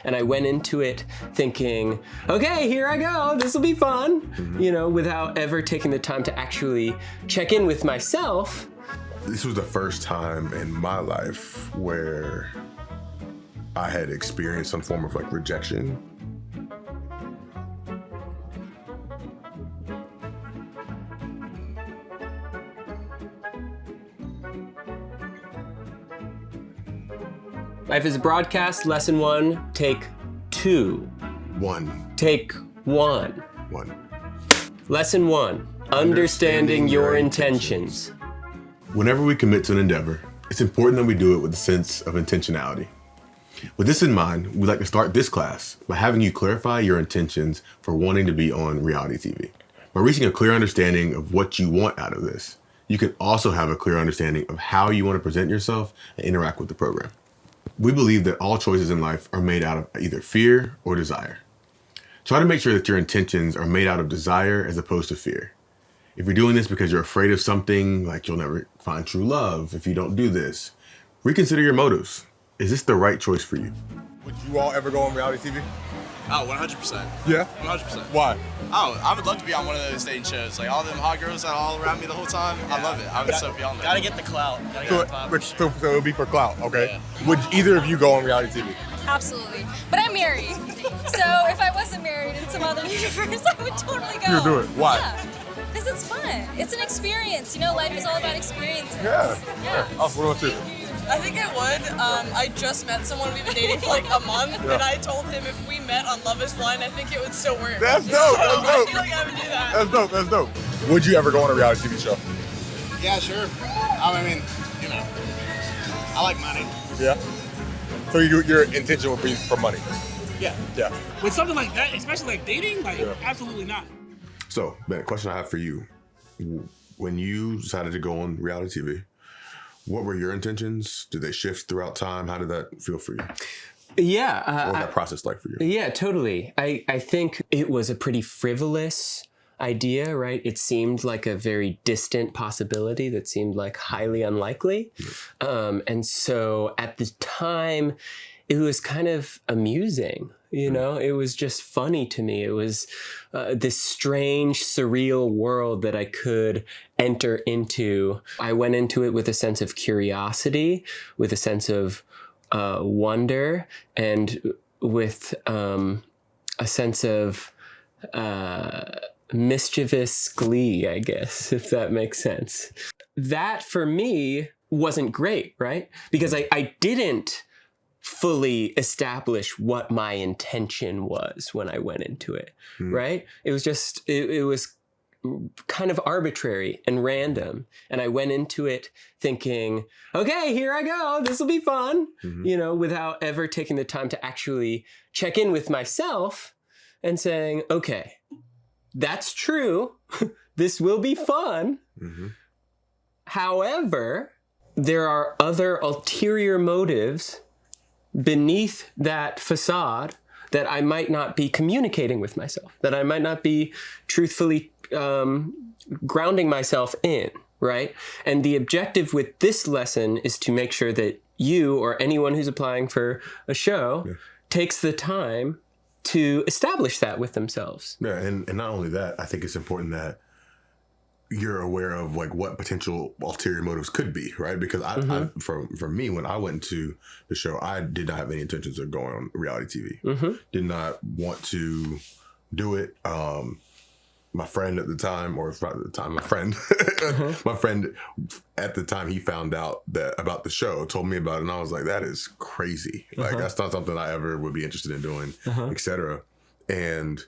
And I went into it thinking, okay, here I go, this will be fun, you know, without ever taking the time to actually check in with myself. This was the first time in my life where I had experienced some form of like rejection. Life is a broadcast, lesson 1, take 2. 1. Take 1. 1. Lesson 1, understanding your intentions. Whenever we commit to an endeavor, it's important that we do it with a sense of intentionality. With this in mind, we'd like to start this class by having you clarify your intentions for wanting to be on reality TV. By reaching a clear understanding of what you want out of this, you can also have a clear understanding of how you want to present yourself and interact with the program. We believe that all choices in life are made out of either fear or desire. Try to make sure that your intentions are made out of desire as opposed to fear. If you're doing this because you're afraid of something, like you'll never find true love if you don't do this, reconsider your motives. Is this the right choice for you? Would you all ever go on reality TV? Oh, 100%. Yeah? 100%. Why? Oh, I would love to be on one of those dating shows. Like, all them hot girls that are all around me the whole time. Yeah. I love it. I would so be on there. Gotta get the clout. So it would be for clout, okay? Yeah. Would either of you go on reality TV? Absolutely. But I'm married. So if I wasn't married in some other universe, I would totally go. You would do it. Why? Yeah. Because it's fun. It's an experience. You know, life is all about experiences. Yeah. Oh, what about you? I think I would. I just met someone we've been dating for like a month, and I told him if we met on Love is Blind, I think it would still work. That's dope. That's dope. I feel like I would do that. That's dope. Would you ever go on a reality TV show? Yeah, sure. I mean, you know, I like money. Yeah. So your intention would be for money? Yeah. With something like that, especially like dating, absolutely not. So, Ben, question I have for you. When you decided to go on reality TV, what were your intentions? Did they shift throughout time? How did that feel for you? Yeah. What was that process like for you? Yeah, totally. I think it was a pretty frivolous idea, right? It seemed like a very distant possibility that seemed like highly unlikely. And so at the time, it was kind of amusing. You know, it was just funny to me. It was this strange, surreal world that I could enter into. I went into it with a sense of curiosity, with a sense of wonder, and with a sense of mischievous glee, I guess, if that makes sense. That, for me, wasn't great, right? Because I didn't fully establish what my intention was when I went into it, right? It was just, it was kind of arbitrary and random. And I went into it thinking, okay, here I go, this will be fun, you know, without ever taking the time to actually check in with myself and saying, okay, that's true, this will be fun. However, there are other ulterior motives beneath that facade that I might not be communicating with myself, that I might not be truthfully grounding myself in, right? And the objective with this lesson is to make sure that you or anyone who's applying for a show takes the time to establish that with themselves. Yeah, and not only that, I think it's important that you're aware of like what potential ulterior motives could be, right? Because I for me, when I went to the show, I did not have any intentions of going on reality TV. Did not want to do it. My friend at the time, or not at the time, my friend, my friend at the time, he found out about the show, told me about it, and I was like, that is crazy. Like, that's not something I ever would be interested in doing, etc. And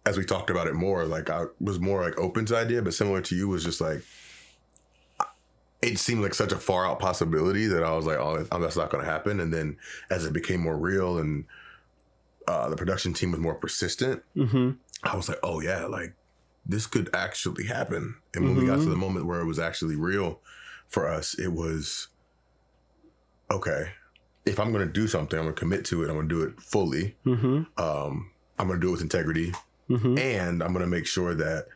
as we talked about it more, like I was more like open to the idea, but similar to you was just like, it seemed like such a far out possibility that I was like, oh, that's not going to happen. And then as it became more real and the production team was more persistent, I was like, oh yeah, like this could actually happen. And when we got to the moment where it was actually real for us, it was, okay, if I'm going to do something, I'm going to commit to it. I'm going to do it fully. I'm going to do it with integrity. And I'm going to make sure that,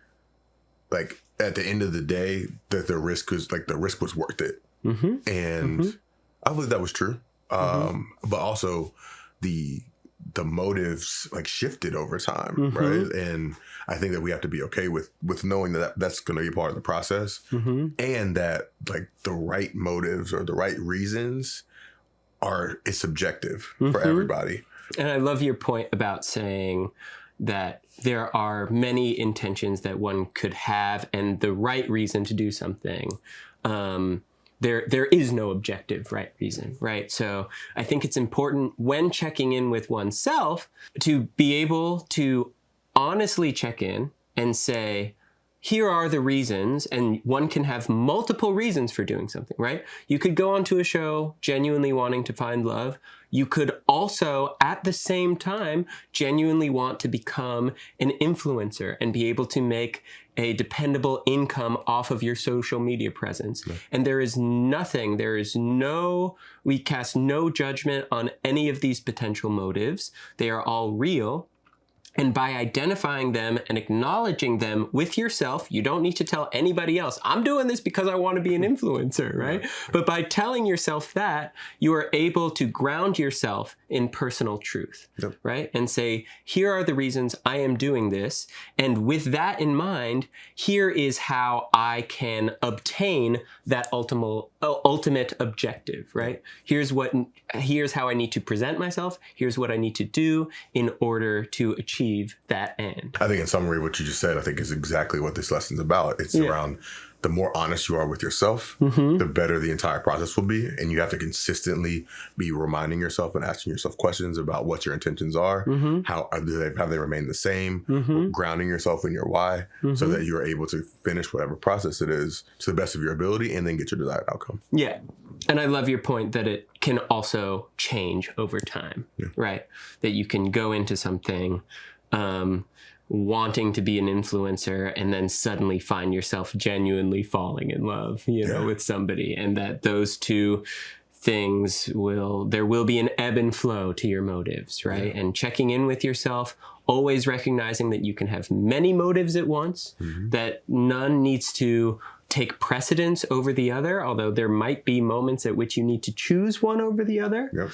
like, at the end of the day, that the risk was worth it. And I believe that was true. But also the the motives like shifted over time, right? And I think that we have to be okay with knowing that that's going to be part of the process, and that like the right motives or the right reasons is subjective for everybody. And I love your point about saying that there are many intentions that one could have and the right reason to do something. There is no objective right reason, right? So I think it's important when checking in with oneself to be able to honestly check in and say, here are the reasons, and one can have multiple reasons for doing something, right? You could go onto a show genuinely wanting to find love. You could also, at the same time, genuinely want to become an influencer and be able to make a dependable income off of your social media presence. Yeah. And we cast no judgment on any of these potential motives. They are all real. And by identifying them and acknowledging them with yourself, you don't need to tell anybody else, I'm doing this because I want to be an influencer, right? But by telling yourself that, you are able to ground yourself in personal truth, right? And say, here are the reasons I am doing this. And with that in mind, here is how I can obtain that ultimate objective, right? Here's how I need to present myself. Here's what I need to do in order to achieve that end. I think in summary, what you just said, I think is exactly what this lesson's about. It's around the more honest you are with yourself, the better the entire process will be. And you have to consistently be reminding yourself and asking yourself questions about what your intentions are, how they remain the same, grounding yourself in your why, so that you're able to finish whatever process it is to the best of your ability and then get your desired outcome. Yeah. And I love your point that it can also change over time, right? That you can go into something wanting to be an influencer and then suddenly find yourself genuinely falling in love, with somebody, and that those two things there will be an ebb and flow to your motives, right? And checking in with yourself, always recognizing that you can have many motives at once, that none needs to take precedence over the other, although there might be moments at which you need to choose one over the other.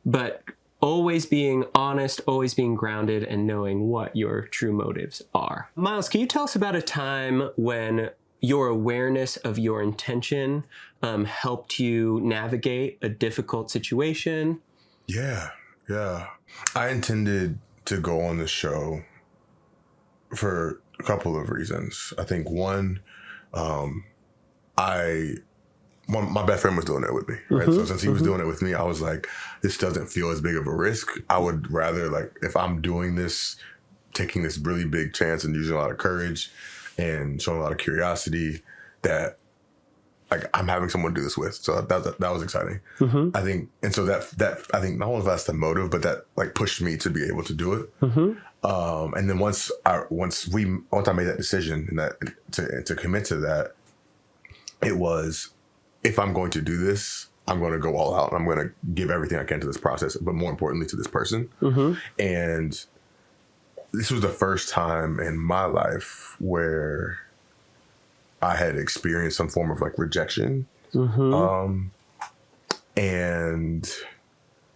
But always being honest, always being grounded, and knowing what your true motives are. Miles, can you tell us about a time when your awareness of your intention helped you navigate a difficult situation? Yeah. I intended to go on this show for a couple of reasons. I think one, my best friend was doing it with me, right? So since he was doing it with me, I was like, this doesn't feel as big of a risk. I would rather, like, if I'm doing this, taking this really big chance and using a lot of courage and showing a lot of curiosity, that like I'm having someone to do this with. So that was exciting. I think, and so that I think not only that's the motive, but that like pushed me to be able to do it. And then once I made that decision and that to commit to that, it was, if I'm going to do this, I'm going to go all out and I'm going to give everything I can to this process, but more importantly to this person. And this was the first time in my life where I had experienced some form of like rejection. And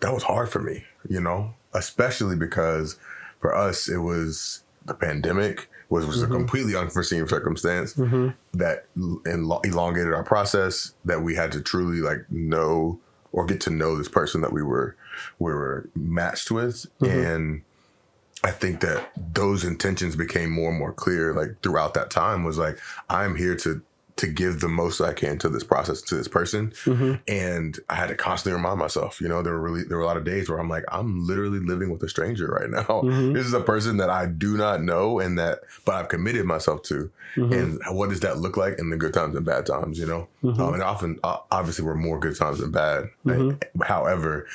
that was hard for me, especially because for us, it was the pandemic, which was a completely unforeseen circumstance that elongated our process, that we had to truly like know or get to know this person that we were matched with. And I think that those intentions became more and more clear like throughout that time, was like, I'm here to give the most I can to this process, to this person. And I had to constantly remind myself, there were a lot of days where I'm like, I'm literally living with a stranger right now. This is a person that I do not know but I've committed myself to. And what does that look like in the good times and bad times, and often, obviously we're more good times than bad. However,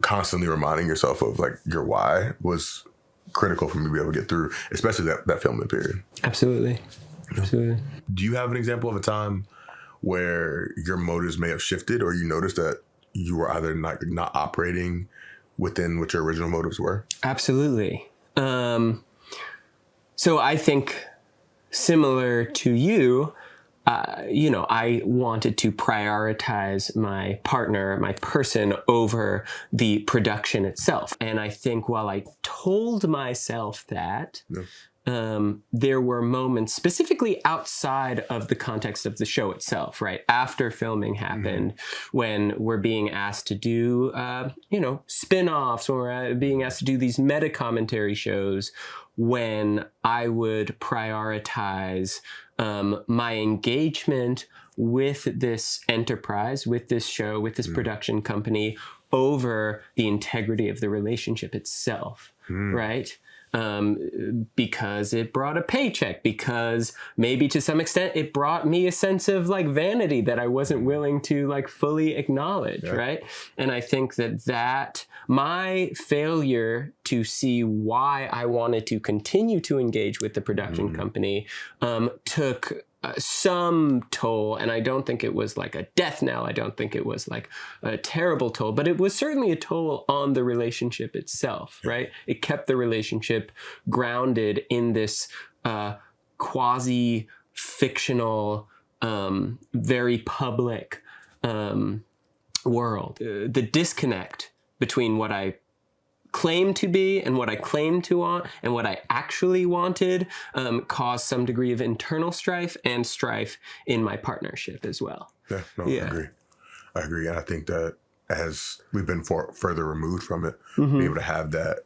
constantly reminding yourself of like your why was critical for me to be able to get through, especially that filming period. Absolutely. Do you have an example of a time where your motives may have shifted, or you noticed that you were either not operating within what your original motives were? Absolutely. So I think similar to you, I wanted to prioritize my partner, my person, over the production itself. And I think while I told myself that, there were moments specifically outside of the context of the show itself, right? After filming happened, when we're being asked to do, spin-offs, when we're being asked to do these meta commentary shows, when I would prioritize my engagement with this enterprise, with this show, with this production company over the integrity of the relationship itself, right? Because it brought a paycheck, because maybe to some extent it brought me a sense of like vanity that I wasn't willing to like fully acknowledge, right? And I think that my failure to see why I wanted to continue to engage with the production company took some toll, and I don't think it was like a death knell. I don't think it was like a terrible toll, but it was certainly a toll on the relationship itself, right? It kept the relationship grounded in this quasi-fictional, very public world. The disconnect between what I claimed to be and what I claimed to want and what I actually wanted caused some degree of internal strife and strife in my partnership as well. I agree. And I think that as we've been further removed from it, being able to have that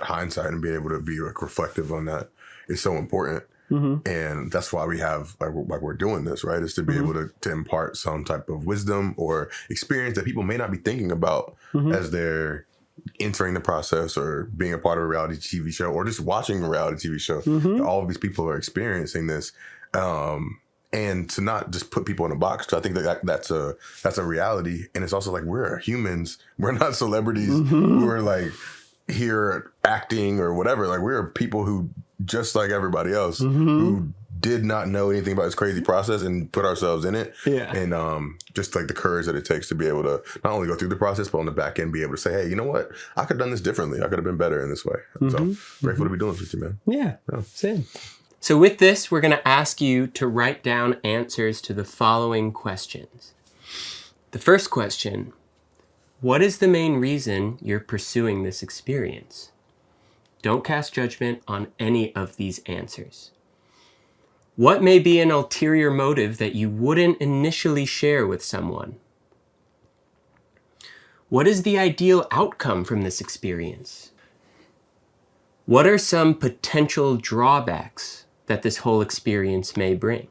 hindsight and be able to be like reflective on that is so important. And that's why we have like we're doing this, right? Is to be able to impart some type of wisdom or experience that people may not be thinking about as they're entering the process or being a part of a reality TV show or just watching a reality TV show. All of these people are experiencing this. And to not just put people in a box, I think that's a reality. And it's also like, we're humans. We're not celebrities. We're like here acting or whatever. Like, we're people who, just like everybody else, who did not know anything about this crazy process and put ourselves in it. And just like the courage that it takes to be able to not only go through the process, but on the back end be able to say, hey, you know what? I could have done this differently. I could have been better in this way. So grateful to be doing this with you, man. Yeah, same. So with this, we're going to ask you to write down answers to the following questions. The first question: what is the main reason you're pursuing this experience? Don't cast judgment on any of these answers. What may be an ulterior motive that you wouldn't initially share with someone? What is the ideal outcome from this experience? What are some potential drawbacks that this whole experience may bring?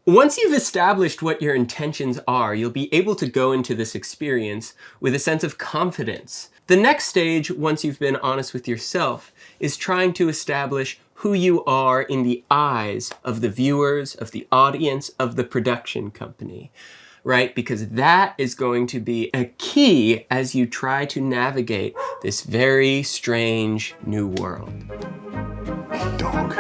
Once you've established what your intentions are, you'll be able to go into this experience with a sense of confidence. The next stage, once you've been honest with yourself, is trying to establish who you are in the eyes of the viewers, of the audience, of the production company, right? Because that is going to be a key as you try to navigate this very strange new world. Dog.